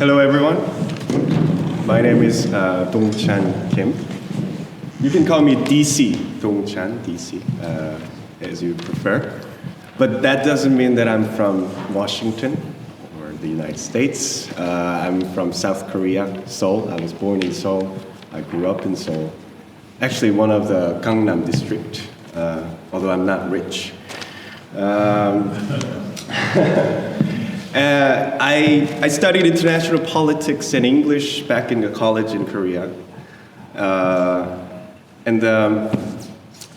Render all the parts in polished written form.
Hello, everyone. My name is DongChan Kim. You can call me DC, DongChan, DC, as you prefer. But that doesn't mean that I'm from Washington or the United States. I'm from South Korea, Seoul. I was born in Seoul. I grew up in Seoul. Actually, one of the Gangnam district, although I'm not rich. I studied international politics and English back in the college in Korea.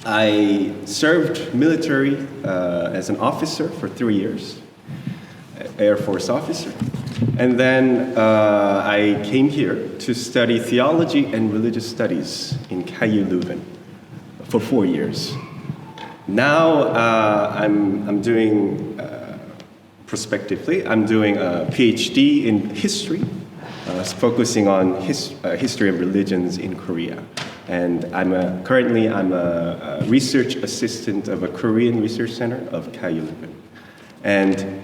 I served military as an officer for 3 years, Air Force officer. And then I came here to study theology and religious studies in KU Leuven for 4 years. Now I'm doing, prospectively, I'm doing a PhD in history, focusing on history of religions in Korea. And currently I'm a research assistant of a Korean research center of KU Leuven. And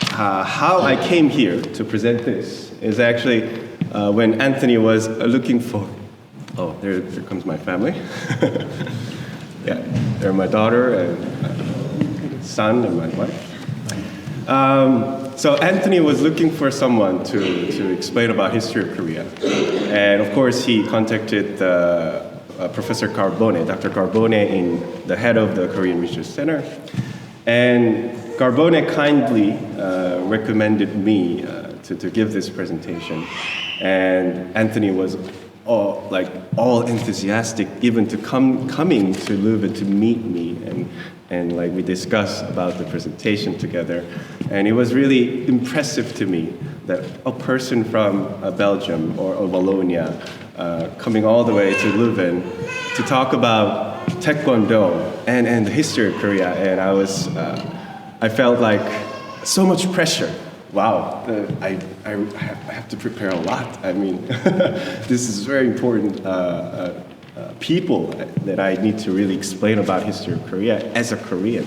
how I came here to present this is actually when Anthony was looking for, oh, there comes my family. Yeah, they're my daughter and son and my wife. So Anthony was looking for someone to explain about history of Korea. And of course he contacted Professor Carbone, Dr. Carbone, the head of the Korean Research Center. And Carbone kindly recommended me to give this presentation. And Anthony was all enthusiastic, even to coming to Leuven to meet me, and like we discussed about the presentation together. And it was really impressive to me that a person from Belgium or Wallonia coming all the way to Leuven to talk about Taekwondo and the history of Korea. And I felt like so much pressure. Wow, I have to prepare a lot. I mean, this is very important people that I need to really explain about history of Korea as a Korean.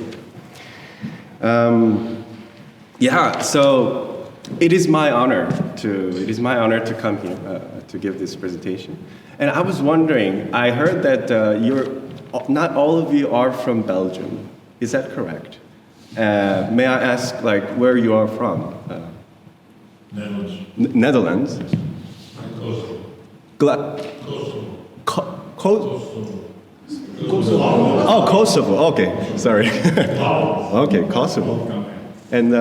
So it is my honor to come here to give this presentation. And I was wondering, I heard that not all of you are from Belgium. Is that correct? May I ask, where you are from? Netherlands. Netherlands? Kosovo. Oh, Kosovo. Okay, sorry. Okay, Kosovo. And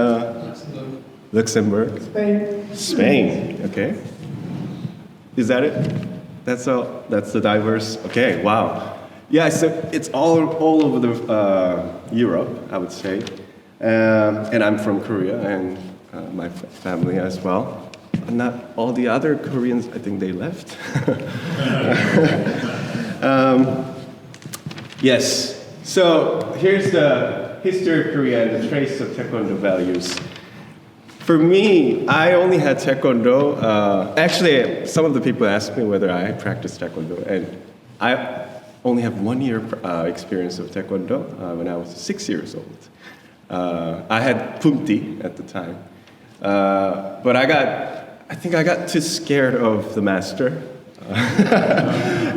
Luxembourg. Spain. Okay. Is that it? That's the diverse. Okay. Wow. Yeah. So it's all over the Europe, I would say. And I'm from Korea, and my family as well. Not all the other Koreans, I think they left. Yes, so here's the history of Korea and the trace of Taekwondo values. For me, I only had Taekwondo. Actually, some of the people asked me whether I practiced Taekwondo, and I only have 1 year experience of Taekwondo when I was 6 years old. I had Pumti at the time, but I think I got too scared of the master,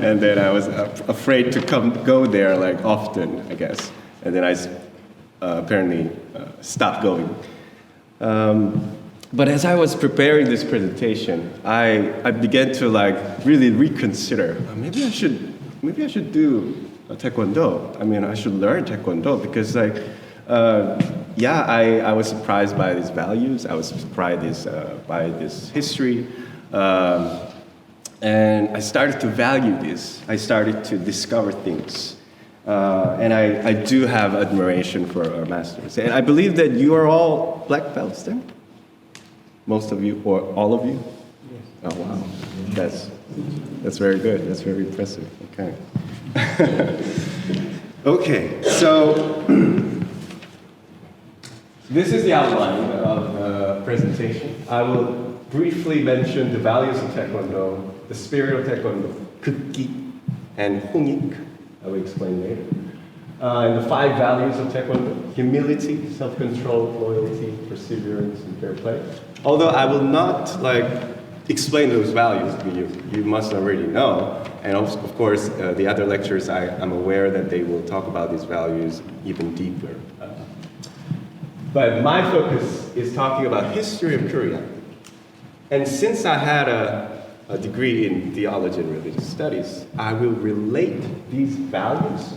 and then I was afraid to go there often, I guess, and then I apparently stopped going. But as I was preparing this presentation, I began to really reconsider. Maybe I should do Taekwondo. I mean, I should learn Taekwondo because I was surprised by these values. I was surprised by this history. And I started to value this. I started to discover things. And I do have admiration for our masters. And I believe that you are all black belts then? Most of you, or all of you? Yes. Oh, wow. That's very good. That's very impressive. Okay. Okay, so this is the outline of the presentation. I will briefly mention the values of Taekwondo, the spirit of Taekwondo, Kukki and Hongik. I will explain later. and the 5 values of Taekwondo: humility, self-control, loyalty, perseverance, and fair play. Although I will not explain those values, you must already know. And of course, the other lectures, I'm aware that they will talk about these values even deeper. But my focus is talking about history of Korea. And since I had a degree in theology and religious studies, I will relate these values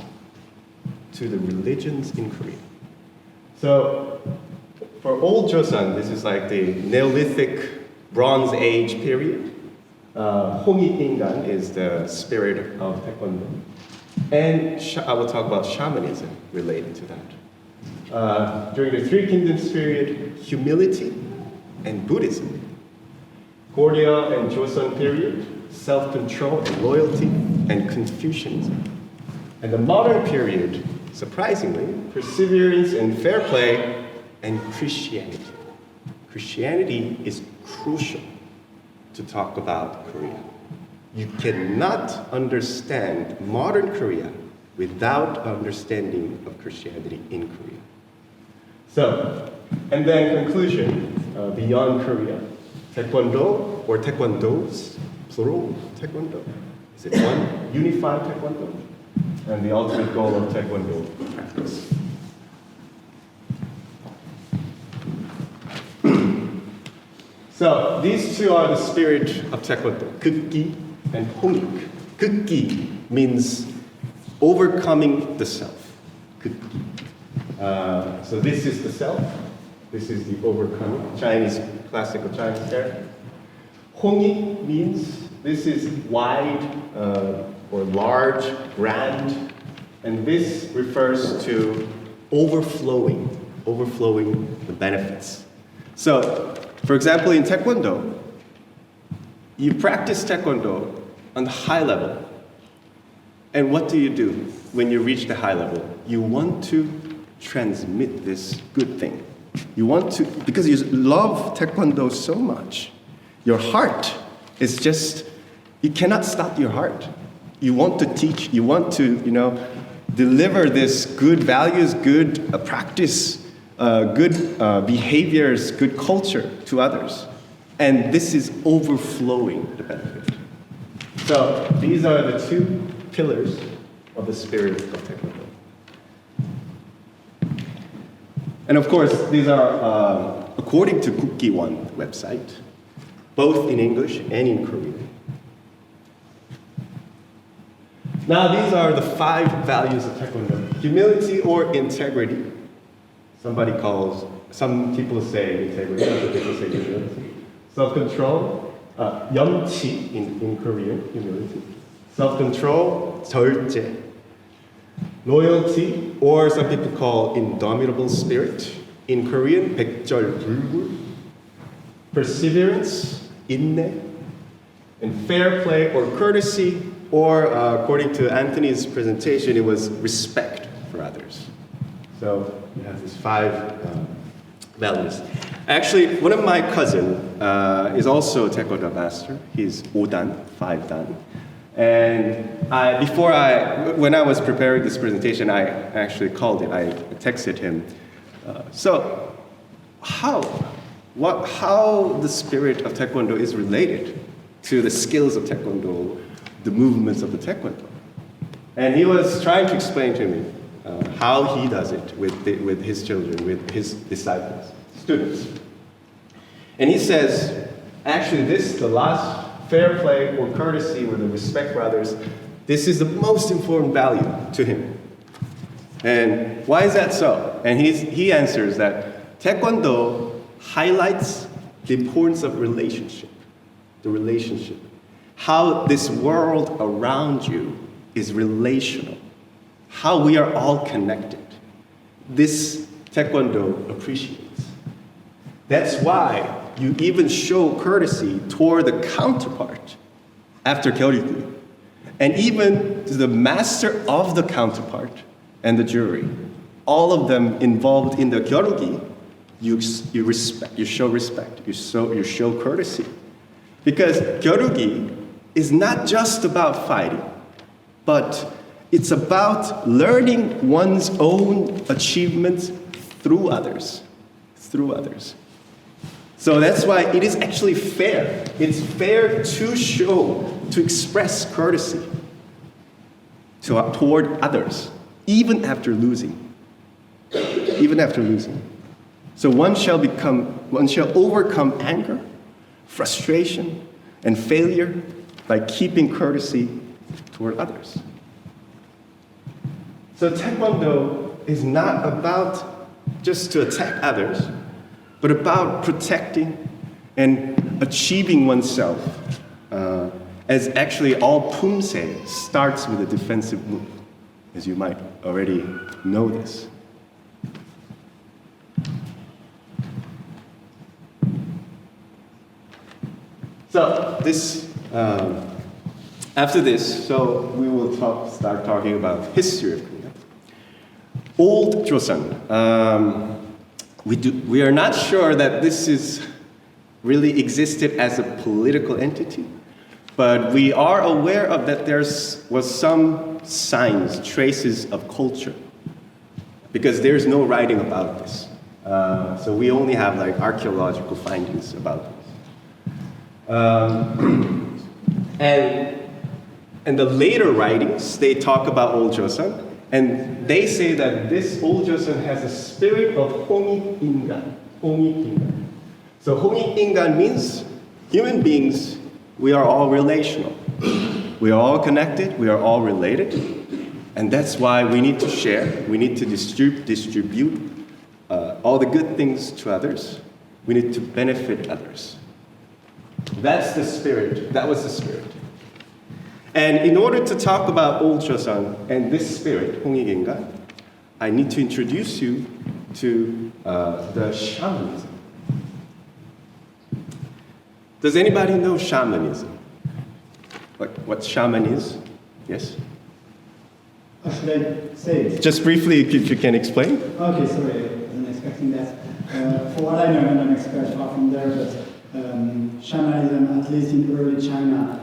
to the religions in Korea. So for old Joseon, this is like the Neolithic Bronze Age period. Hongi Ingan is the spirit of Taekwondo. And I will talk about shamanism related to that. During the Three Kingdoms period, humility and Buddhism. Goryeo and Joseon period, self-control and loyalty and Confucianism. And the modern period, surprisingly, perseverance and fair play and Christianity. Christianity is crucial to talk about Korea. You cannot understand modern Korea without understanding of Christianity in Korea. So, and then conclusion, beyond Korea, Taekwondo or Taekwondos, plural Taekwondo. Is it one unified Taekwondo? And the ultimate goal of Taekwondo practice. So these two are the spirit of Taekwondo, Kukki and Hongik. Kukki means overcoming the self. Kukki. So this is the self. This is the overcoming, Chinese, classical Chinese character. Hongik means this is wide or large, grand, and this refers to overflowing the benefits. So, for example, in Taekwondo, you practice Taekwondo on the high level. And what do you do when you reach the high level? You want to transmit this good thing. You want to, because you love Taekwondo so much. Your heart is just, you cannot stop your heart. You want to teach, you want to, deliver this good values, good practice, good behaviors, good culture to others. And this is overflowing the benefit. So these are the 2 pillars of the spirit of Taekwondo. And of course, these are, according to Kukki One website, both in English and in Korean. Now, these are the 5 values of Taekwondo. Humility or integrity. Some people say integrity, other people say humility. Self-control, 염치 in Korean, humility. Self-control, 절제. Loyalty, or some people call indomitable spirit. In Korean, 백절불굴. Perseverance, 인내. And fair play or courtesy, or according to Anthony's presentation, it was respect for others. So you have these 5 values. Actually, one of my cousins is also a Taekwondo master. He's 5dan. 5dan. And when I was preparing this presentation, I actually called him. I texted him. So how the spirit of Taekwondo is related to the skills of Taekwondo, the movements of the Taekwondo? And he was trying to explain to me how he does it with his children, with his disciples, students. And he says, actually, the last fair play or courtesy or the respect for others, this is the most important value to him. And why is that so? And he answers that Taekwondo highlights the importance of relationship, the relationship. How this world around you is relational. How we are all connected. This Taekwondo appreciates. That's why you even show courtesy toward the counterpart after Gyeorgu. And even to the master of the counterpart and the jury. All of them involved in the Gyeorgu, you show respect, you show courtesy. Because Gyeorgu is not just about fighting, but It's about learning one's own achievements through others. Through others. So that's why it is actually fair. It's fair to show, to express courtesy toward others, even after losing. Even after losing. So one shall overcome anger, frustration, and failure by keeping courtesy toward others. So Taekwondo is not about just to attack others, but about protecting and achieving oneself. As actually all Pumse starts with a defensive move, as you might already know this. So this, after this, so we will start talking about history of Korea. Old Joseon. We are not sure that this is really existed as a political entity, but we are aware of that there was some signs, traces of culture, because there's no writing about this. So we only have like archaeological findings about this. And the later writings, they talk about Old Joseon, and they say that this Old Joseon has a spirit of Hongik Ingan. Hongik Ingan. So Hongik Ingan means human beings, we are all relational. We are all connected, we are all related, and that's why we need to share, we need to distribute all the good things to others. We need to benefit others. That's the spirit, that was the spirit. And in order to talk about Old Joseon and this spirit, Hongik Ingan, I need to introduce you to the shamanism. Does anybody know shamanism? Like what shaman is? Yes? How should I say it? Just briefly, if you can explain. Okay, sorry, I wasn't expecting that. For what I know, and I'm an expert far from there, but shamanism, at least in early China,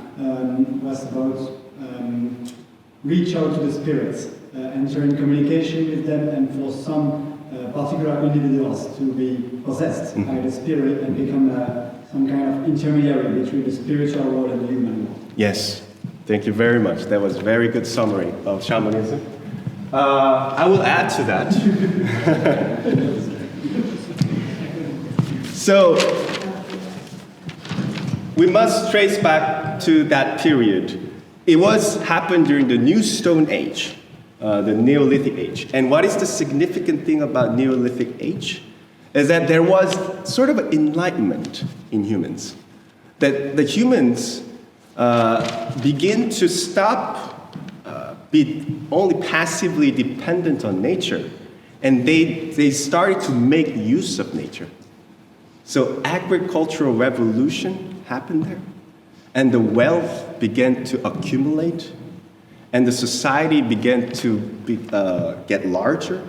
was about reach out to the spirits, enter in communication with them, and for some particular individuals to be possessed by the spirit and become some kind of intermediary between the spiritual world and the human world. Yes, thank you very much. That was a very good summary of shamanism. I will add to that. So, we must trace back to that period. It happened during the New Stone Age, the Neolithic Age. And what is the significant thing about Neolithic Age? Is that there was sort of an enlightenment in humans. That the humans begin to stop be only passively dependent on nature, and they started to make use of nature. So agricultural revolution happened there, and the wealth began to accumulate, and the society began to get larger.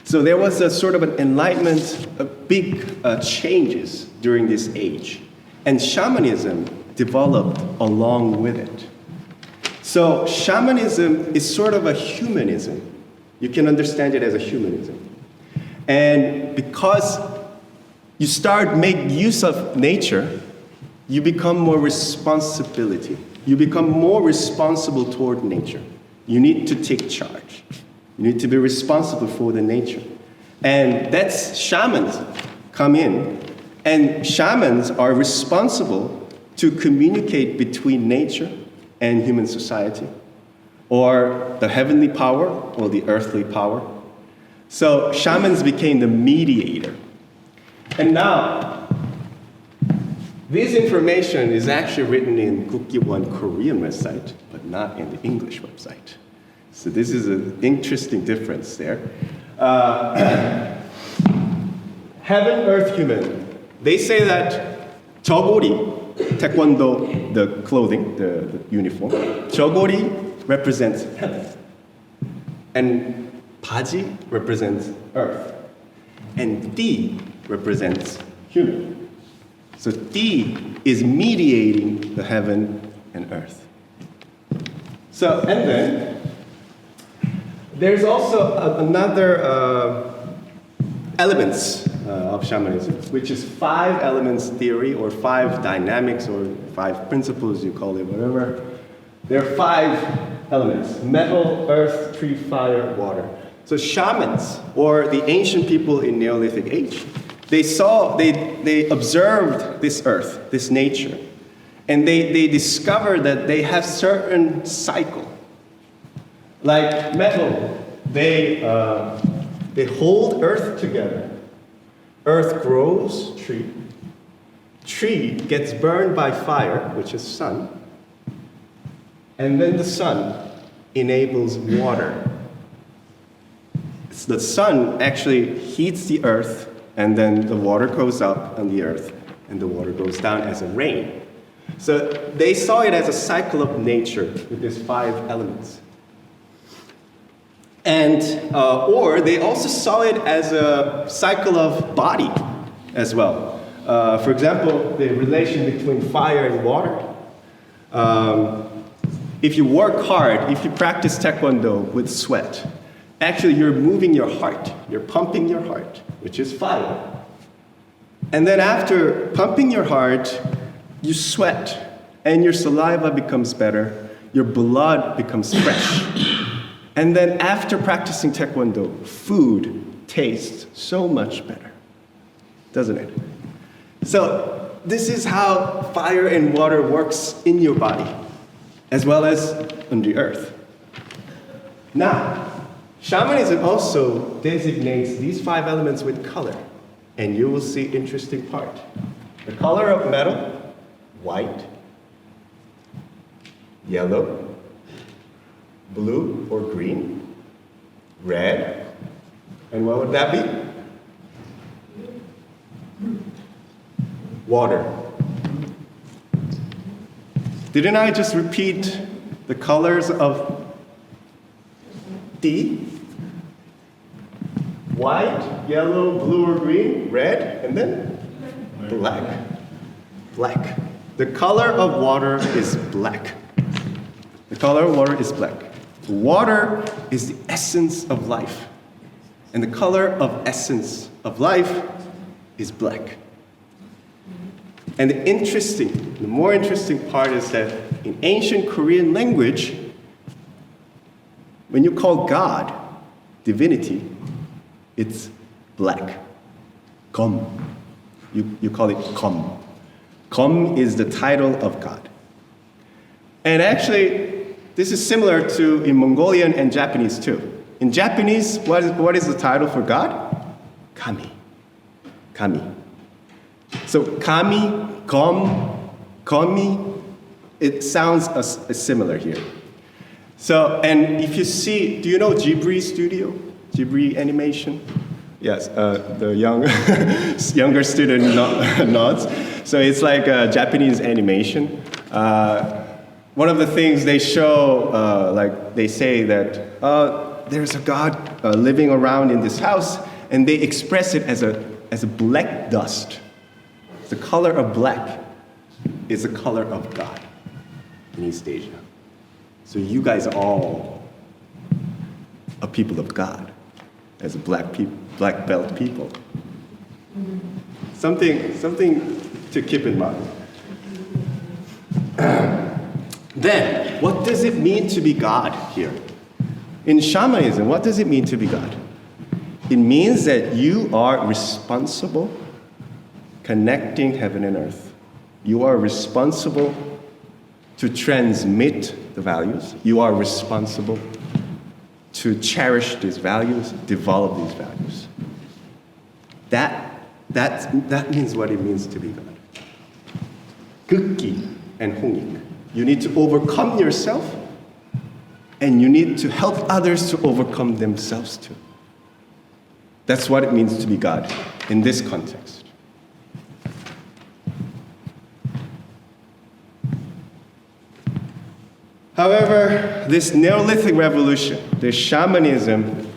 So there was a sort of an enlightenment, big changes during this age, and shamanism developed along with it. So shamanism is sort of a humanism. You can understand it as a humanism. And because you start make use of nature, you become more responsibility. You become more responsible toward nature. You need to take charge. You need to be responsible for the nature. And that's shamans come in. And shamans are responsible to communicate between nature and human society, or the heavenly power or the earthly power. So shamans became the mediator. And now, this information is actually written in Kukkiwon Korean website, but not in the English website. So this is an interesting difference there. Heaven, earth, human. They say that 저고리, Taekwondo, the clothing, the uniform, 저고리 represents heaven. And 바지 represents earth. And 띠 represents human. So 띠 is mediating the heaven and earth. So, and then, there's also another elements of shamanism, which is 5 elements theory, or 5 dynamics, or 5 principles, you call it, whatever. There are 5 elements: metal, earth, tree, fire, water. So shamans, or the ancient people in Neolithic age, they observed this earth, this nature, and they discovered that they have certain cycle. Like metal, they hold earth together. Earth grows, tree gets burned by fire, which is sun, and then the sun enables water. The sun actually heats the earth, and then the water goes up on the earth, and the water goes down as a rain. So they saw it as a cycle of nature with these 5 elements. And, or they also saw it as a cycle of body as well. For example, the relation between fire and water. If you work hard, if you practice Taekwondo with sweat, actually you're moving your heart, you're pumping your heart, which is fire. And then after pumping your heart, you sweat, and your saliva becomes better, your blood becomes fresh. And then after practicing Taekwondo, food tastes so much better, doesn't it? So this is how fire and water works in your body, as well as on the earth. Now, shamanism also designates these 5 elements with color, and you will see interesting part. The color of metal, white, yellow, blue or green, red, and what would that be? Water. Didn't I just repeat the colors of tea? White, yellow, blue or green, red, and then black. Black. The color of water is black. The color of water is black. Water is the essence of life. And the color of essence of life is black. And the more interesting part is that in ancient Korean language, when you call God divinity, it's black. Kom. You call it Kom. Kom is the title of God. And actually, this is similar to in Mongolian and Japanese too. In Japanese, what is the title for God? Kami. Kami. So kami, kom, komi, it sounds similar here. So, and if you see, do you know Ghibli Studio? Ghibli Animation? Yes, the younger student nods. So it's like a Japanese animation. One of the things they show, like they say that there's a God living around in this house, and they express it as a black dust. The color of black is the color of God in East Asia. So you guys are all a people of God as a black belt people. Something to keep in mind. Then, what does it mean to be God here? In shamanism, what does it mean to be God? It means that you are responsible connecting heaven and earth. You are responsible to transmit the values. You are responsible to cherish these values, develop these values. That means what it means to be God. Gukki and hongik. You need to overcome yourself, and you need to help others to overcome themselves too. That's what it means to be God in this context. However, this Neolithic revolution, this shamanism,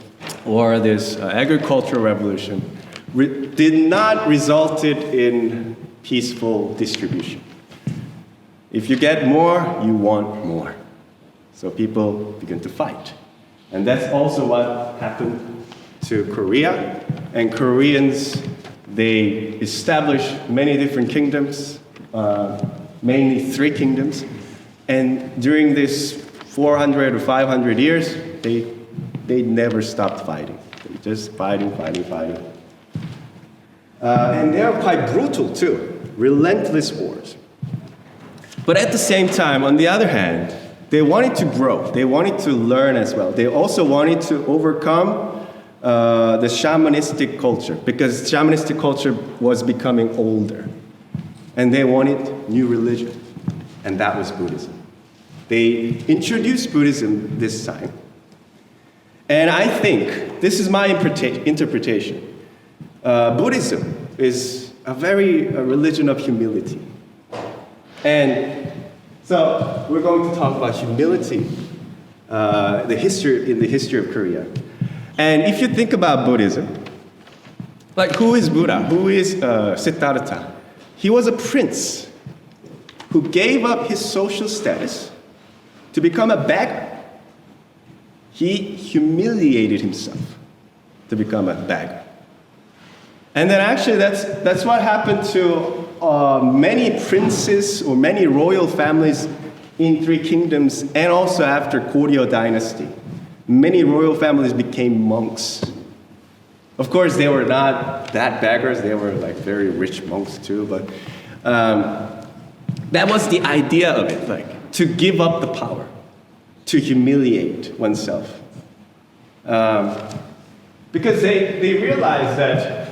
or this agricultural revolution, did not result in peaceful distribution. If you get more, you want more. So people begin to fight. And that's also what happened to Korea. And Koreans, they established many different kingdoms, mainly 3 kingdoms. And during this 400 or 500 years, they never stopped fighting. They just fighting. And they are quite brutal too, relentless wars. But at the same time, on the other hand, they wanted to grow. They wanted to learn as well. They also wanted to overcome the shamanistic culture, because shamanistic culture was becoming older. And they wanted new religion, and that was Buddhism. They introduced Buddhism this time. And I think, this is my interpretation, Buddhism is a religion of humility. And so we're going to talk about humility, in the history of Korea. And if you think about Buddhism, like who is Buddha? Who is Siddhartha? He was a prince who gave up his social status to become a beggar. He humiliated himself to become a beggar. And then actually that's what happened to many princes or many royal families in 3 kingdoms, and also after Goryeo dynasty. Many royal families became monks. Of course, they were not that beggars, they were like very rich monks too, but that was the idea of it, like to give up the power, to humiliate oneself. Because they realized that,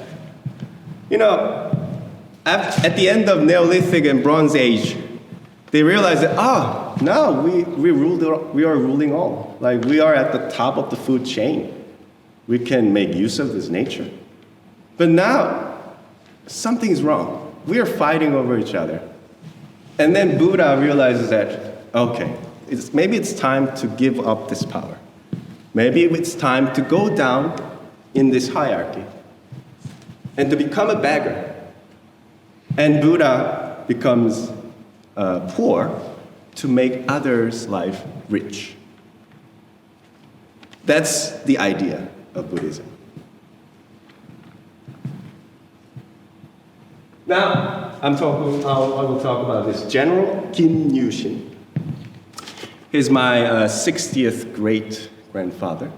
at the end of Neolithic and Bronze Age, they realized that, now we are ruling all. Like we are at the top of the food chain. We can make use of this nature. But now, something is wrong. We are fighting over each other. And then Buddha realizes that, okay, maybe it's time to give up this power. Maybe it's time to go down in this hierarchy and to become a beggar. And Buddha becomes poor to make others' life rich. That's the idea of Buddhism. Now, I will talk about this General Kim Yu-shin. He's my 60th great-grandfather.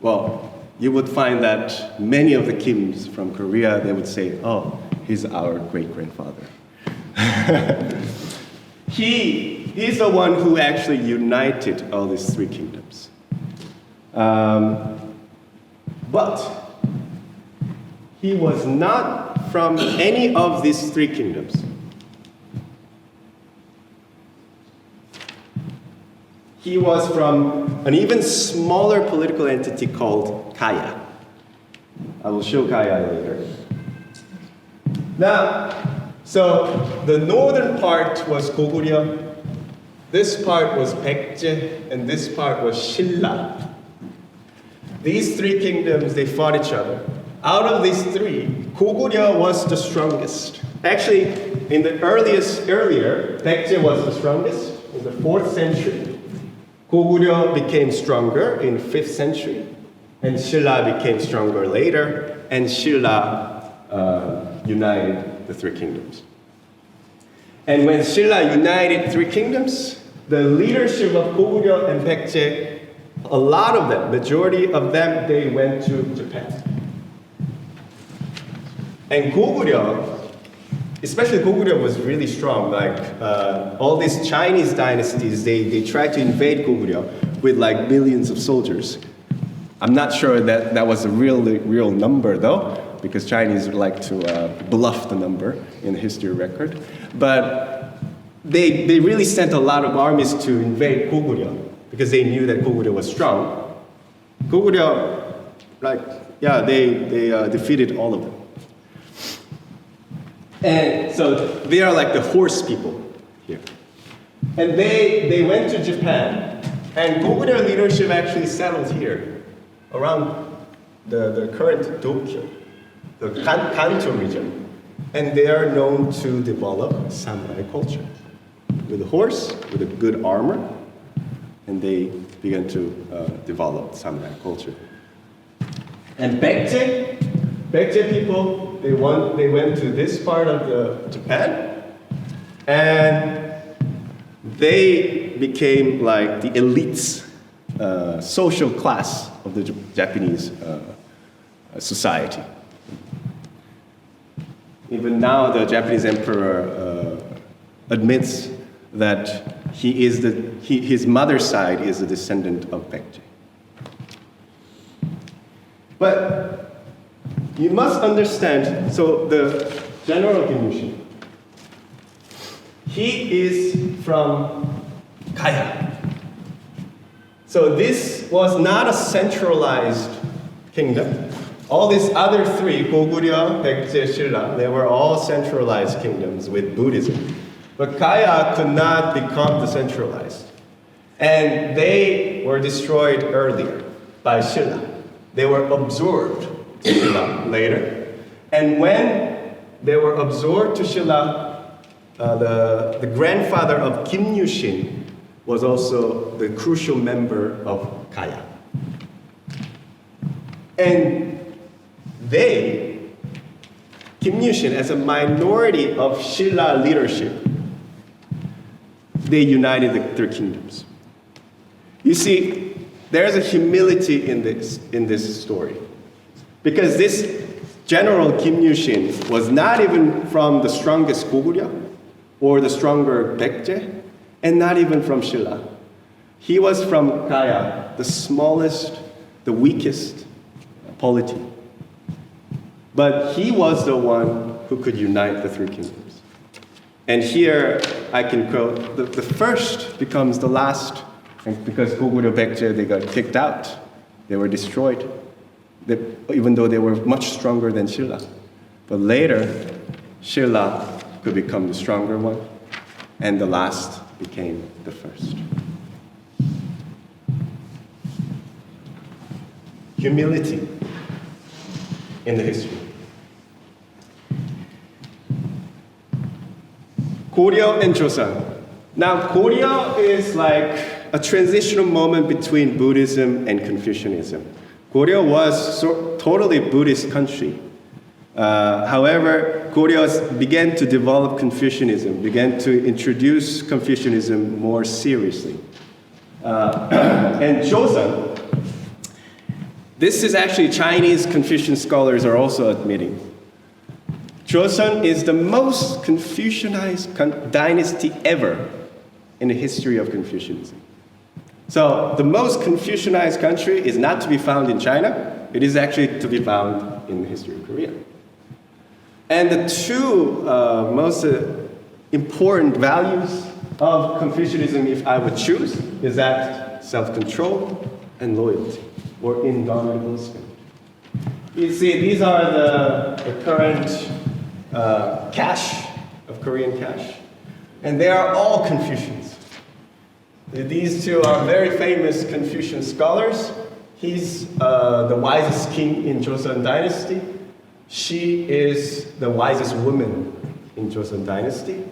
Well, you would find that many of the Kims from Korea, they would say, oh, he's our great-grandfather. He's the one who actually united all these 3 kingdoms. But he was not from any of these 3 kingdoms. He was from an even smaller political entity called Gaya. I will show Gaya later. Now, so the northern part was Goguryeo, this part was Baekje, and this part was Silla. These 3 kingdoms, they fought each other. Out of these 3, Goguryeo was the strongest. Actually, in the earlier, Baekje was the strongest in the 4th century. Goguryeo became stronger in 5th century, and Silla became stronger later, and Silla united the 3 kingdoms. And when Silla united 3 kingdoms, the leadership of Goguryeo and Baekje, a lot of them, majority of them, they went to Japan. And Goguryeo, especially Goguryeo, was really strong. Like all these Chinese dynasties, they tried to invade Goguryeo with like millions of soldiers. I'm not sure that was a real number though, because Chinese like to bluff the number in the history record. But they really sent a lot of armies to invade Goguryeo because they knew that Goguryeo was strong. Goguryeo, they defeated all of them. And so they are like the horse people here. And they went to Japan, and Goguryeo leadership actually settled here, around the current Tokyo, the Kanto region. And they are known to develop samurai culture. With a horse, with a good armor, and they began to develop samurai culture. And Baekje people, they went to this part of Japan, and they became like the elites, social class of the Japanese society. Even now, the Japanese emperor admits that his mother's side is a descendant of Baekje. But you must understand, so the General Kim Il-sung, he is from Gaya. So this was not a centralized kingdom. All these other three, Goguryeo, Baekje, Silla, they were all centralized kingdoms with Buddhism. But Gaya could not become decentralized. And they were destroyed earlier by Silla. They were absorbed to Silla later. And when they were absorbed to Silla, the grandfather of Kim Yu-shin was also the crucial member of Gaya. And Kim Yu-shin, as a minority of Silla leadership, they united the three kingdoms. You see, there's a humility in this story. Because this General Kim Yu-shin was not even from the strongest Goguryeo or the stronger Baekje, and not even from Silla. He was from Gaya, the smallest, the weakest polity. But he was the one who could unite the three kingdoms. And here I can quote, the first becomes the last, and because Goguryeo Baekje, they got kicked out. They were destroyed, even though they were much stronger than Silla. But later, Silla could become the stronger one, and the last became the first. Humility in the history. Goryeo and Joseon. Now, Goryeo is like a transitional moment between Buddhism and Confucianism. Goryeo was totally Buddhist country. However, Goryeo began to develop Confucianism, began to introduce Confucianism more seriously. And Joseon, this is actually Chinese Confucian scholars are also admitting. Joseon is the most Confucianized dynasty ever in the history of Confucianism. So the most Confucianized country is not to be found in China. It is actually to be found in the history of Korea. And the two most important values of Confucianism, if I would choose, is that self-control and loyalty, or indomitable spirit. You see, these are the current cash of Korean cash, and they are all Confucians. These two are very famous Confucian scholars. He's the wisest king in Joseon dynasty. She is the wisest woman in Joseon dynasty.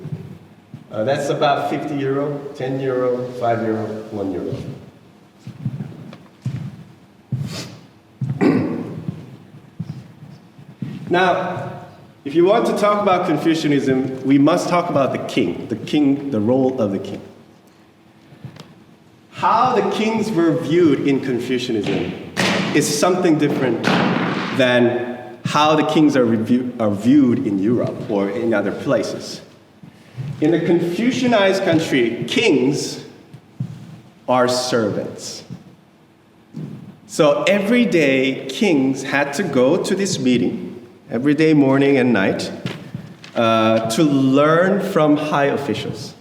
That's about 50 euro, 10 euro, 5 euro, 1 euro. Now, if you want to talk about Confucianism, we must talk about the king, the role of the king. How the kings were viewed in Confucianism is something different than how the kings are viewed in Europe or in other places. In a Confucianized country, kings are servants. So every day, kings had to go to this meeting, every day, morning and night, to learn from high officials.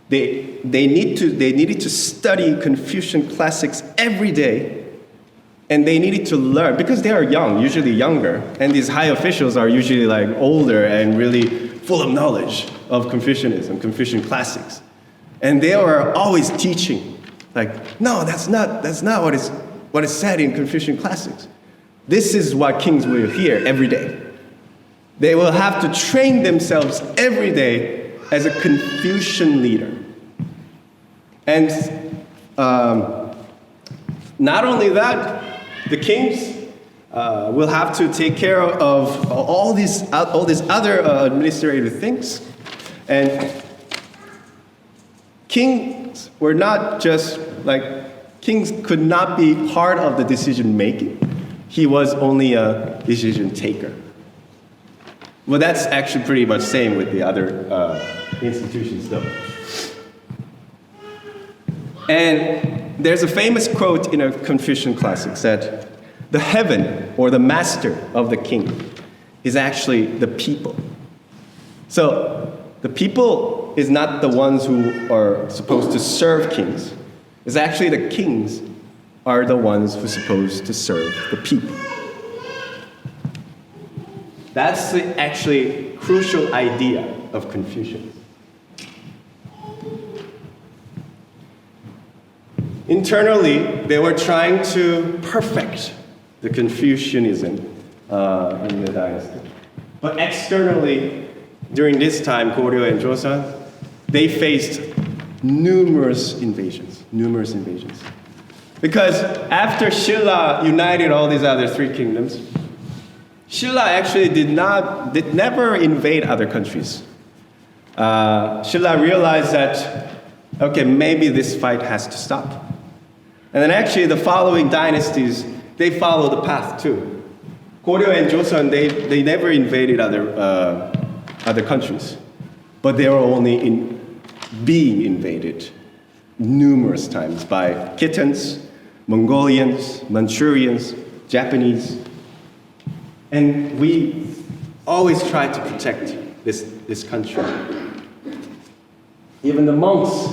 They needed to study Confucian classics every day, and they needed to learn, because they are young, usually younger, and these high officials are usually like older and really full of knowledge of Confucianism, Confucian classics. And they were always teaching, like, no, that's not what is said in Confucian classics. This is what kings will hear every day. They will have to train themselves every day as a Confucian leader. And Not only that, the kings will have to take care of all these other administrative things. And kings were not just kings could not be part of the decision making. He was only a decision taker. Well, that's actually pretty much same with the other institutions, though. And there's a famous quote in a Confucian classic that the heaven or the master of the king is actually the people. So the people is not the ones who are supposed to serve kings. It's actually the kings are the ones who are supposed to serve the people. That's the actually crucial idea of Confucius. Internally, they were trying to perfect the Confucianism in the dynasty. But externally, during this time, Goryeo and Joseon, they faced numerous invasions. Because after Silla united all these other three kingdoms, Silla actually did never invade other countries. Silla realized that, okay, maybe this fight has to stop. And then actually the following dynasties, they follow the path too. Goryeo and Joseon, they never invaded other countries, but they were only being invaded numerous times by Khitans, Mongolians, Manchurians, Japanese. And we always try to protect this country. Even the monks,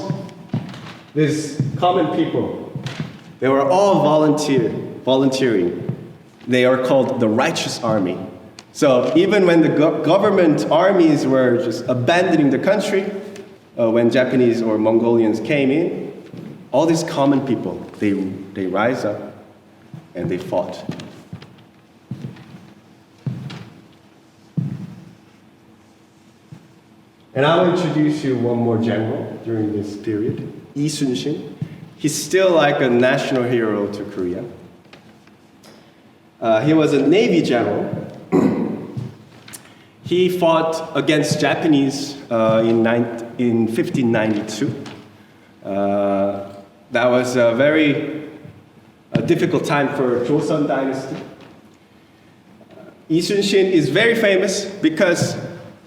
these common people, they were all volunteering. They are called the righteous army. So even when the government armies were just abandoning the country, when Japanese or Mongolians came in, all these common people, they rise up and they fought. And I will introduce you one more general during this period, Lee Sun-shin. He's still like a national hero to Korea. He was a Navy general. He fought against Japanese in 1592. That was a very difficult time for Joseon dynasty. Lee Sun-shin is very famous because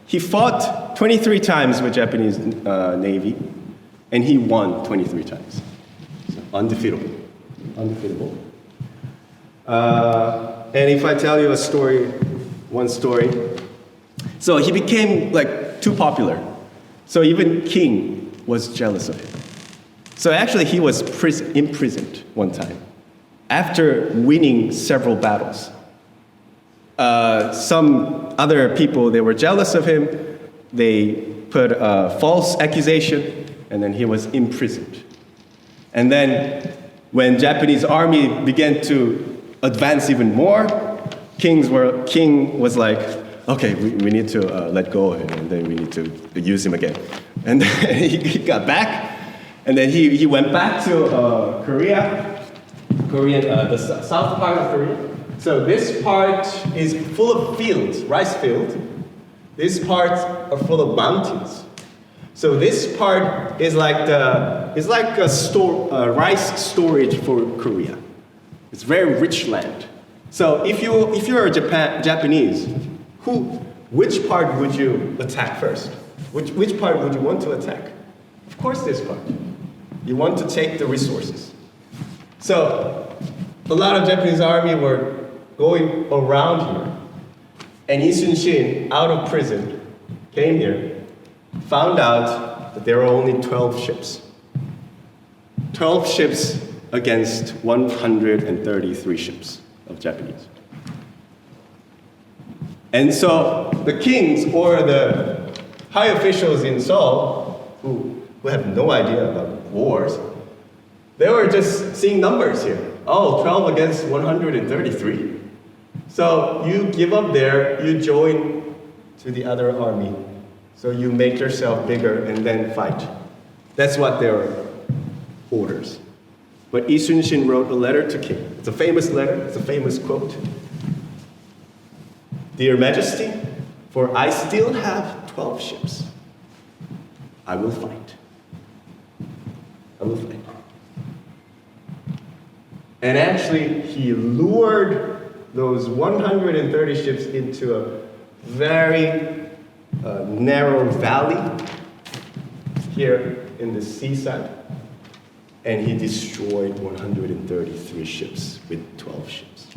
he fought 23 times with Japanese Navy, and he won 23 times. So undefeatable. And if I tell you one story, so he became too popular. So even king was jealous of him. So actually he was imprisoned one time after winning several battles. Some other people, they were jealous of him. They put a false accusation, and then he was imprisoned. And then when Japanese army began to advance even more, king was like, okay, we need to let go of him, and then we need to use him again. And then he got back, and then he went back to the south part of Korea. So this part is full of fields, rice fields. This part are full of mountains. So this part is like a rice storage for Korea. It's very rich land. So if you're a Japanese, which part would you attack first? Which part would you want to attack? Of course, this part. You want to take the resources. So a lot of Japanese army were going around here. And Lee Sun-shin, out of prison, came here, found out that there were only 12 ships. 12 ships against 133 ships of Japanese. And so the kings or the high officials in Seoul, who have no idea about wars, they were just seeing numbers here. Oh, 12 against 133. So you give up there, you join to the other army. So you make yourself bigger and then fight. That's what their orders. But Yi Sun-shin wrote a letter to King. It's a famous letter, it's a famous quote. Dear Majesty, for I still have 12 ships. I will fight. I will fight. And actually, he lured those 130 ships into a very narrow valley here in the seaside. And he destroyed 133 ships with 12 ships.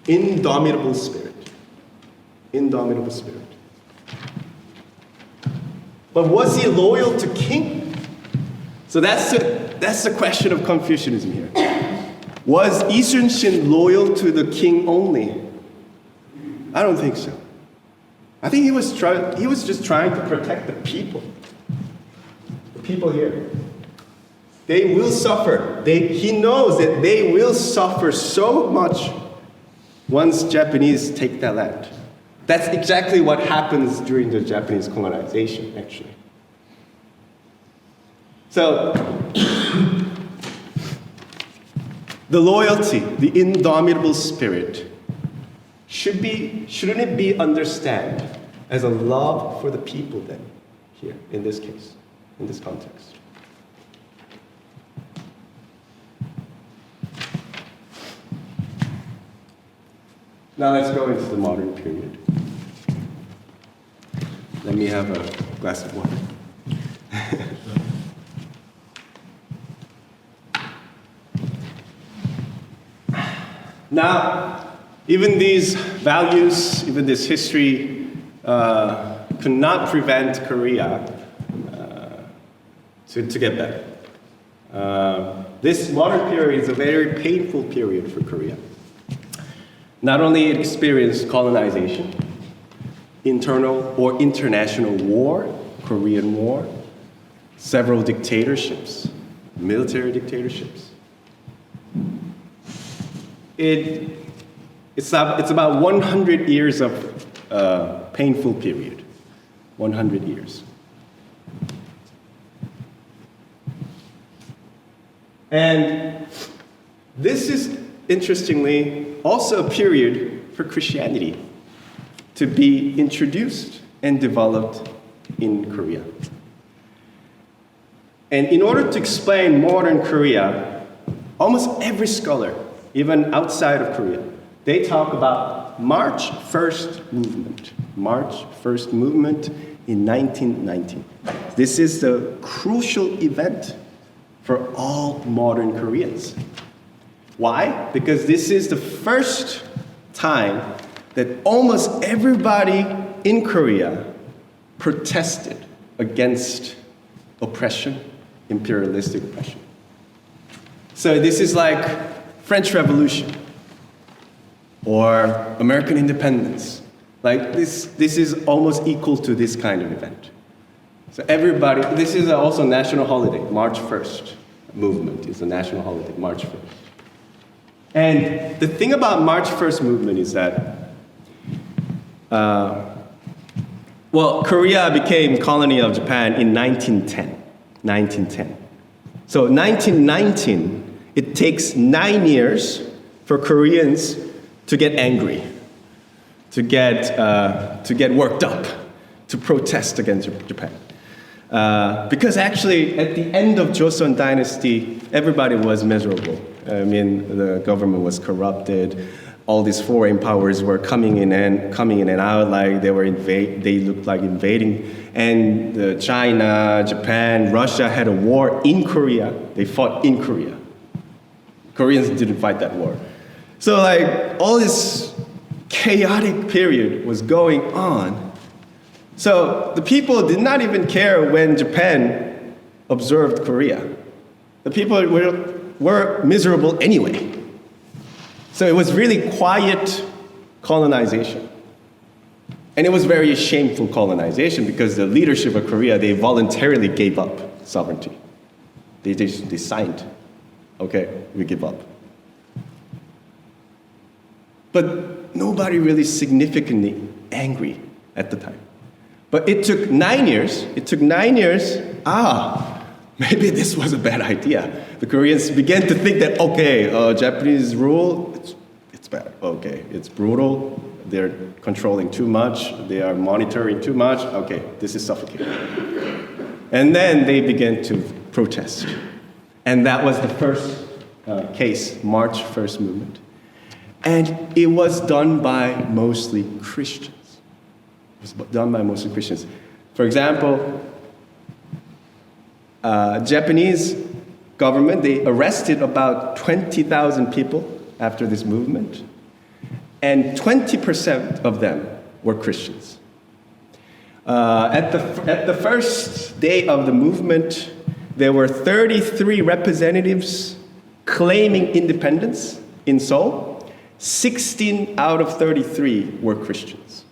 Indomitable spirit. Indomitable spirit. But was he loyal to King? So that's the question of Confucianism here. Was Yi Sun-shin loyal to the king only? I don't think so. I think he was just trying to protect the people. The people here. They will suffer. He knows that they will suffer so much once Japanese take that land. That's exactly what happens during the Japanese colonization, actually. So, the loyalty, the indomitable spirit, shouldn't it be understood as a love for the people then, here, in this case, in this context? Now let's go into the modern period. Let me have a glass of water. Now, even these values, even this history, could not prevent Korea to get better. This modern period is a very painful period for Korea. Not only it experienced colonization, internal or international war, Korean War, several dictatorships, military dictatorships. It's about 100 years of painful period, 100 years. And this is, interestingly, also a period for Christianity to be introduced and developed in Korea. And in order to explain modern Korea, almost every scholar, even outside of Korea, they talk about March 1st movement. March 1st movement in 1919. This is the crucial event for all modern Koreans. Why? Because this is the first time that almost everybody in Korea protested against oppression, imperialistic oppression. So this is like French Revolution or American independence. Like this is almost equal to this kind of event. So everybody, this is also a national holiday, March 1st movement is a national holiday, March 1st. And the thing about March 1st movement is that, Korea became colony of Japan in 1910. So 1919, it takes 9 years for Koreans to get angry, to get worked up, to protest against Japan. Because actually, at the end of Joseon Dynasty, everybody was miserable. I mean, the government was corrupted. All these foreign powers were coming in and out, like they looked like invading. And China, Japan, Russia had a war in Korea. They fought in Korea. Koreans didn't fight that war. So like all this chaotic period was going on. So the people did not even care when Japan observed Korea. The people were miserable anyway. So it was really quiet colonization. And it was very shameful colonization because the leadership of Korea, they voluntarily gave up sovereignty. They signed, okay, we give up. But nobody really significantly angry at the time. But it took 9 years. maybe this was a bad idea. The Koreans began to think that, okay, Japanese rule, it's bad. Okay, it's brutal. They're controlling too much. They are monitoring too much. Okay, this is suffocating. And then they began to protest. And that was the first case, March 1st movement. And it was done by mostly Christians. It was done by mostly Christians. For example, Japanese government, they arrested about 20,000 people after this movement, and 20% of them were Christians. At the first day of the movement, there were 33 representatives claiming independence in Seoul. 16 out of 33 were Christians.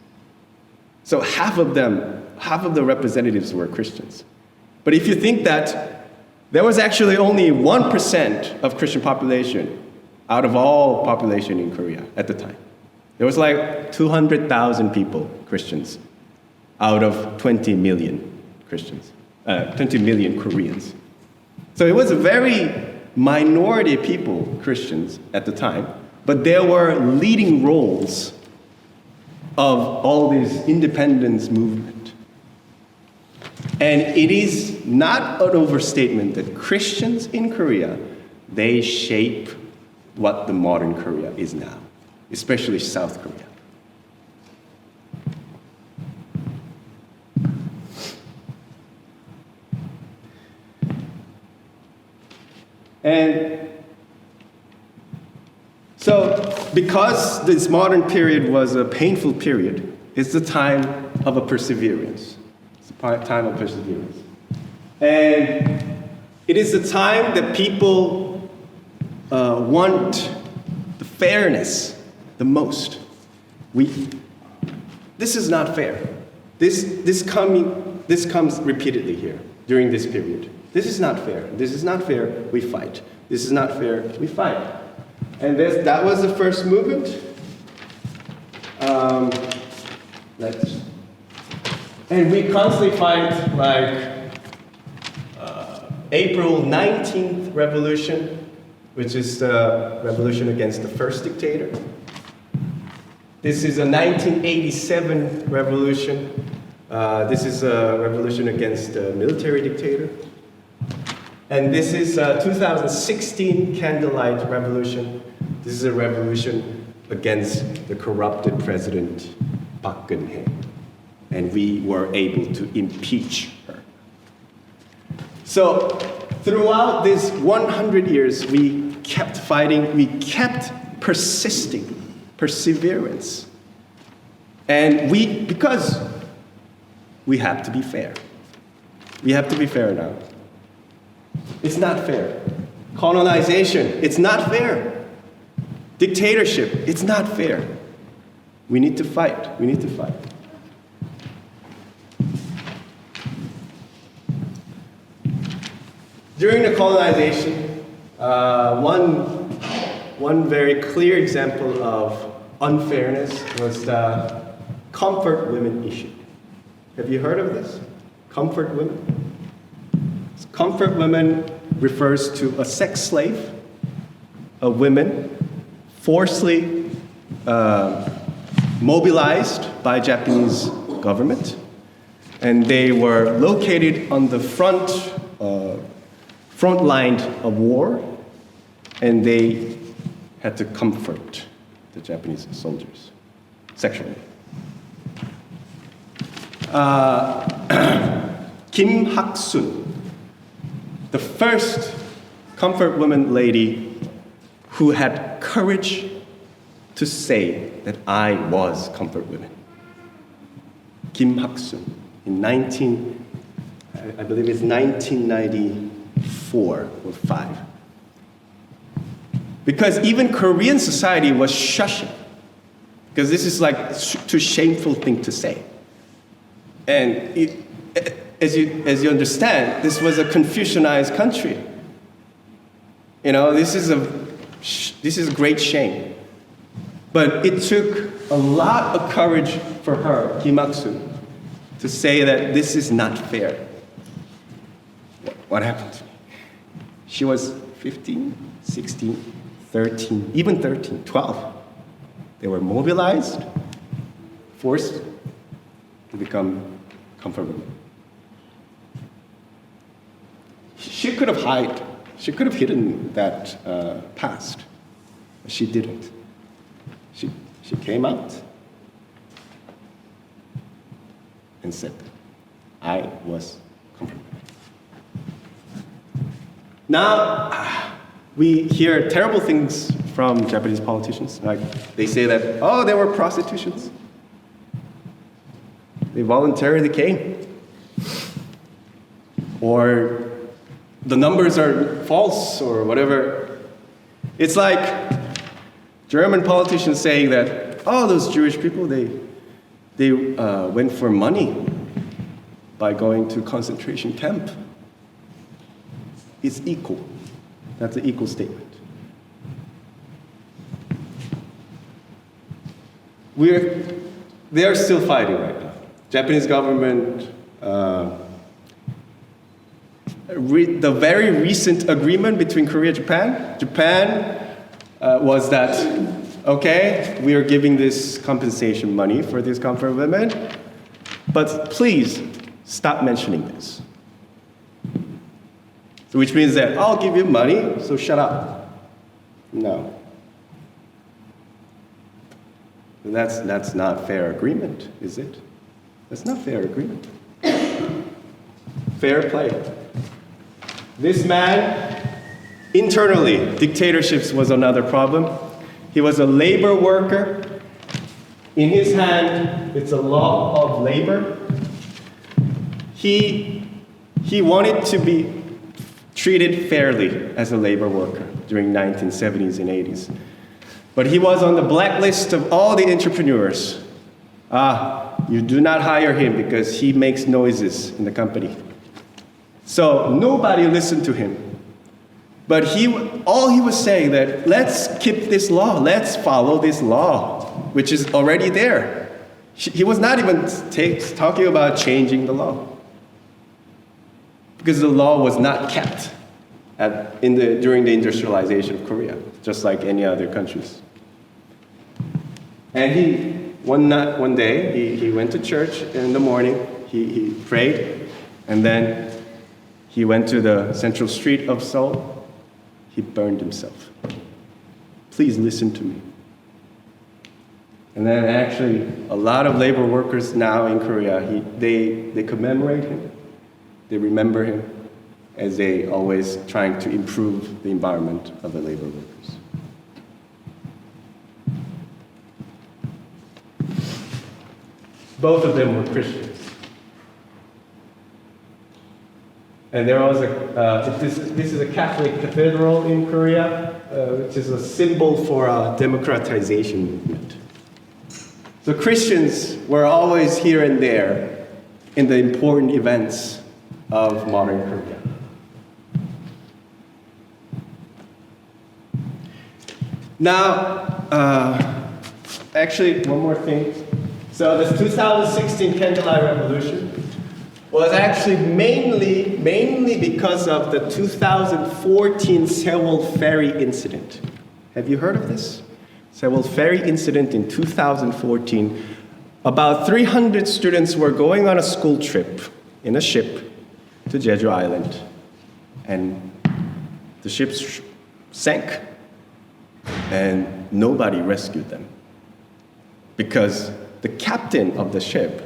So half of the representatives were Christians. But if you think that there was actually only 1% of Christian population out of all population in Korea at the time. There was like 200,000 people, Christians, out of 20 million Christians, 20 million Koreans. So it was a very minority people, Christians, at the time, but there were leading roles of all this independence movement. And it is not an overstatement that Christians in Korea, they shape what the modern Korea is now, especially South Korea. And so, because this modern period was a painful period, it's the time of a perseverance. It's a time of perseverance. And it is the time that people want the fairness the most. This is not fair. This comes repeatedly here during this period. This is not fair. This is not fair. We fight. This is not fair. We fight. And that was the first movement. And we constantly fight like April 19th revolution, which is the revolution against the first dictator. This is a 1987 revolution. This is a revolution against the military dictator. And this is 2016 Candlelight Revolution. This is a revolution against the corrupted president, Park Geun-hye. And we were able to impeach her. So throughout these 100 years, we kept fighting, we kept persisting, perseverance. And because we have to be fair. We have to be fair now. It's not fair. Colonization, it's not fair. Dictatorship, it's not fair. We need to fight. We need to fight. During the colonization, one very clear example of unfairness was the comfort women issue. Have you heard of this? Comfort women? Comfort women refers to a sex slave, a woman forcibly mobilized by Japanese government, and they were located on the front line of war, and they had to comfort the Japanese soldiers sexually. Kim Hak-sun, the first comfort woman lady who had courage to say that I was comfort woman. Kim Hak-sun in I believe it's 1994 or 5. Because even Korean society was shushing, because this is like too shameful thing to say. And as you understand, this was a Confucianized country. You know, this is a great shame. But it took a lot of courage for her, Kim Hak-sun, to say that this is not fair. what happened to me? She was 15, 16, 13, even 13, 12. They were mobilized, forced to become comfort women. She could have hid. She could have hidden that past. But she didn't. She came out and said, I was comfort women. Now, we hear terrible things from Japanese politicians. Like, they say that, oh, there were prostitutions. They voluntarily came. Or the numbers are false, or whatever. It's like German politicians saying that, oh, those Jewish people, they went for money by going to concentration camp. It's equal. That's an equal statement. They are still fighting right now. Japanese government, the very recent agreement between Korea and Japan was that, okay, we are giving this compensation money for these comfort women, but please stop mentioning this. So which means that I'll give you money, so shut up. No. That's not fair agreement, is it? That's not fair agreement. Fair play. This man, internally, dictatorships was another problem. He was a labor worker. In his hand, it's a law of labor. He wanted to be treated fairly as a labor worker during 1970s and 80s. But he was on the blacklist of all the entrepreneurs. You do not hire him because he makes noises in the company. So nobody listened to him. But all he was saying that, let's keep this law, let's follow this law, which is already there. He was not even talking about changing the law. Because the law was not kept during the industrialization of Korea, just like any other countries. And one day, he went to church in the morning, he prayed, and then he went to the central street of Seoul, he burned himself. Please listen to me. And then actually, a lot of labor workers now in Korea, they commemorate him, they remember him, as they always trying to improve the environment of the labor workers. Both of them were Christians. And there was this is a Catholic cathedral in Korea, which is a symbol for a democratization movement. So Christians were always here and there in the important events of modern Korea. Now, actually, one more thing. So this 2016 Candlelight Revolution was actually mainly because of the 2014 Sewol Ferry incident. Have you heard of this? Sewol Ferry incident in 2014. About 300 students were going on a school trip in a ship to Jeju Island. And the ship sank. And nobody rescued them. Because the captain of the ship,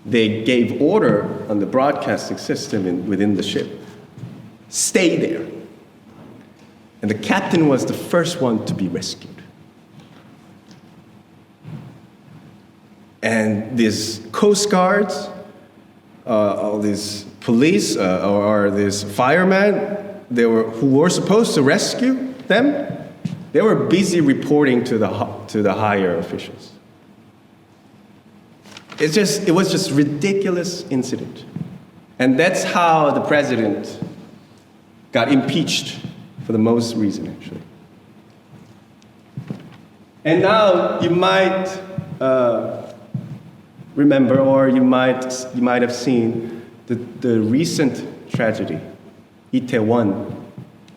they gave order on the broadcasting system within the ship, stay there. And the captain was the first one to be rescued. And these coast guards, all these police, or these firemen, who were supposed to rescue them, they were busy reporting to the higher officials. It was just ridiculous incident. And that's how the president got impeached for the most reason, actually. And now you might remember, or you might have seen the recent tragedy Itaewon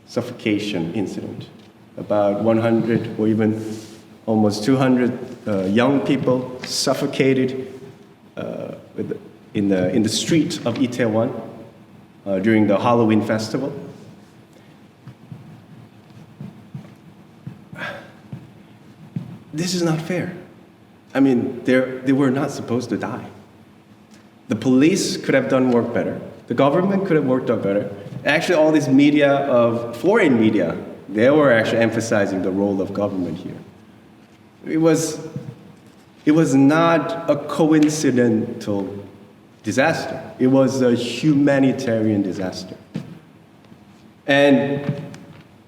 suffocation incident. About 100 or even almost 200 young people suffocated in the street of Itaewon during the Halloween festival. This is not fair. I mean, they were not supposed to die. The police could have done work better. The government could have worked out better. Actually, all this media of foreign media, they were actually emphasizing the role of government here. It was not a coincidental disaster. It was a humanitarian disaster. And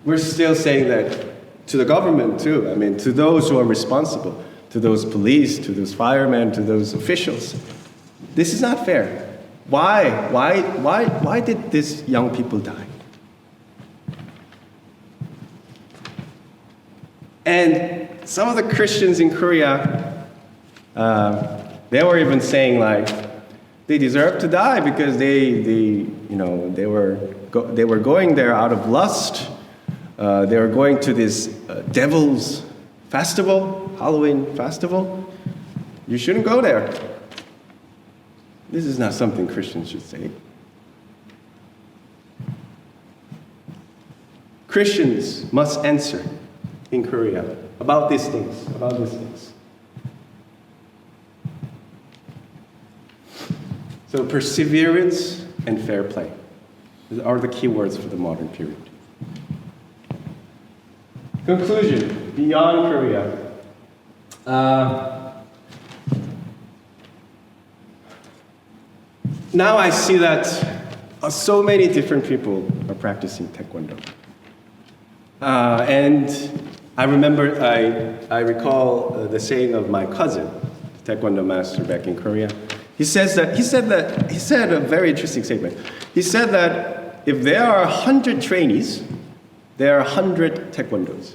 we're still saying that to the government too. I mean, to those who are responsible, to those police, to those firemen, to those officials. This is not fair. Why did these young people die? And some of the Christians in Korea, they were even saying like, they deserve to die because they were going there out of lust. They were going to this devil's festival, Halloween festival. You shouldn't go there. This is not something Christians should say. Christians must answer in Korea about these things, So perseverance and fair play are the key words for the modern period. Conclusion, beyond Korea. Now I see that so many different people are practicing Taekwondo. And I recall the saying of my cousin, the Taekwondo master back in Korea. He said a very interesting statement. He said that if there are 100 trainees, there are 100 Taekwondos.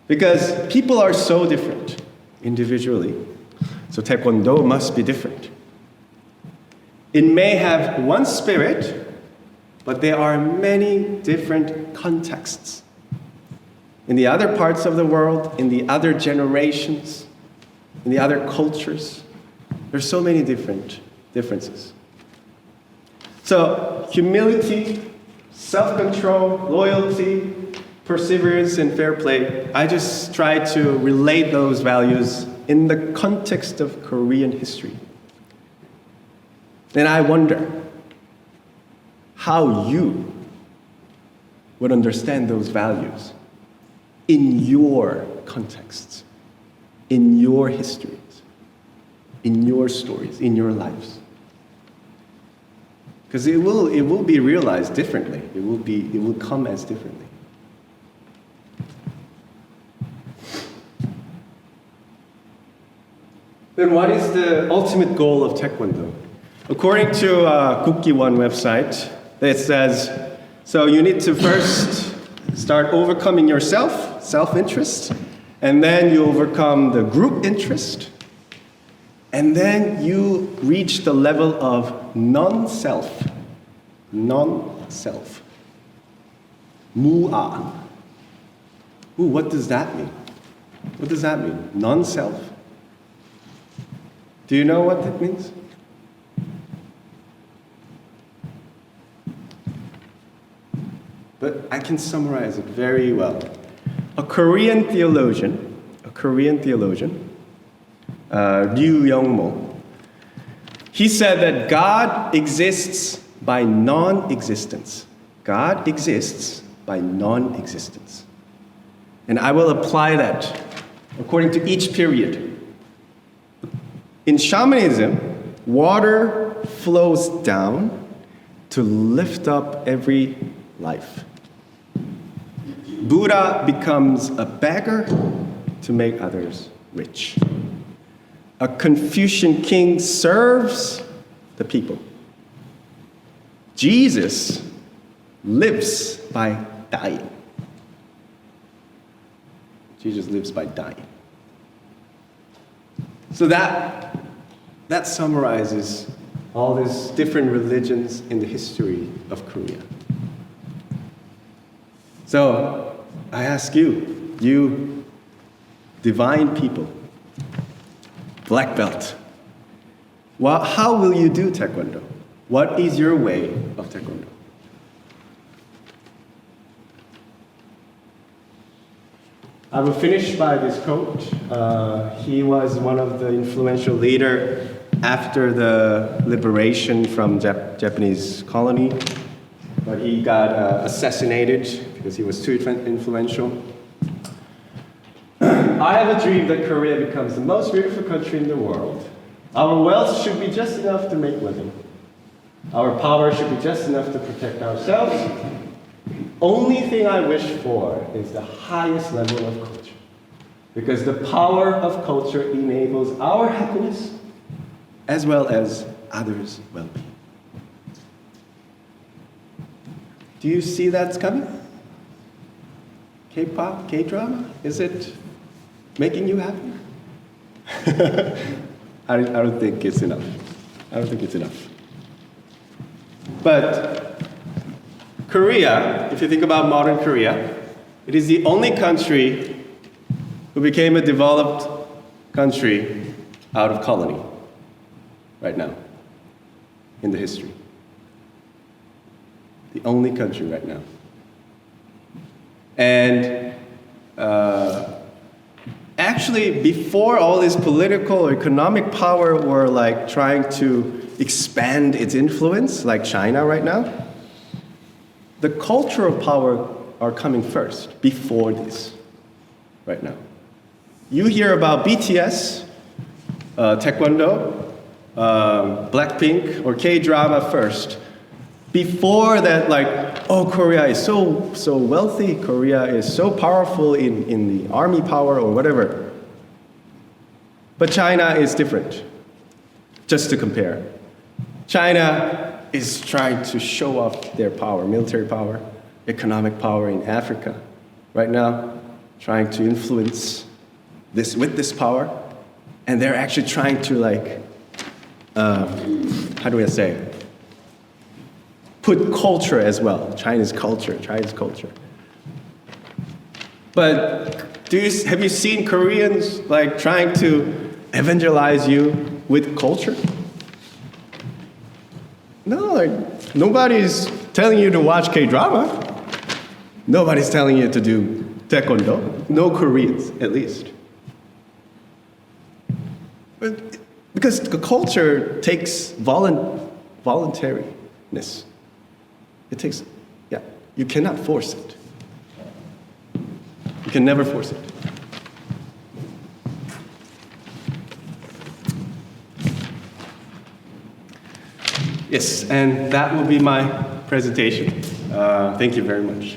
Because people are so different individually. So Taekwondo must be different. It may have one spirit, but there are many different contexts. In the other parts of the world, in the other generations, in the other cultures, there's so many differences. So humility, self-control, loyalty, perseverance, and fair play, I just try to relate those values in the context of Korean history. And I wonder how you would understand those values in your contexts, in your histories, in your stories, in your lives. Because it will be realized differently. It will come as differently. Then what is the ultimate goal of Taekwondo? According to Kukki1 website, it says, so you need to first start overcoming yourself, self-interest, and then you overcome the group interest, and then you reach the level of non-self. Mu'an. Ooh, what does that mean? What does that mean? Non-self? Do you know what that means? But I can summarize it very well. A Korean theologian, Ryu Young-mo, he said that God exists by non-existence. God exists by non-existence. And I will apply that according to each period. In shamanism, water flows down to lift up every life. Buddha becomes a beggar to make others rich. A Confucian king serves the people. Jesus lives by dying. Jesus lives by dying. So that summarizes all these different religions in the history of Korea. So I ask you, you divine people, black belt, how will you do Taekwondo? What is your way of Taekwondo? I will finish by this quote. He was one of the influential leaders after the liberation from Japanese colony, but he got assassinated because he was too influential. I have a dream that Korea becomes the most beautiful country in the world. Our wealth should be just enough to make living. Our power should be just enough to protect ourselves. Only thing I wish for is the highest level of culture. Because the power of culture enables our happiness as well as others' well-being. Do you see that's coming? K-pop, K-drama? Is it making you happy? I don't think it's enough. I don't think it's enough. But Korea, if you think about modern Korea, it is the only country who became a developed country out of colony right now in the history. The only country right now. And actually, before all this political or economic power were like trying to expand its influence, like China right now, the cultural power are coming first, before this, right now. You hear about BTS, Taekwondo, Blackpink, or K-drama first. Before that, like, oh, Korea is so wealthy, Korea is so powerful in the army power or whatever. But China is different, just to compare. China is trying to show off their power, military power, economic power in Africa. Right now, trying to influence this with this power. And they're actually trying to like, how do I say? Put culture as well, Chinese culture. But have you seen Koreans like trying to evangelize you with culture? No, like nobody's telling you to watch K-drama. Nobody's telling you to do Taekwondo. No Koreans, at least. But because the culture takes voluntariness. It takes, you cannot force it. You can never force it. Yes, and that will be my presentation. Thank you very much.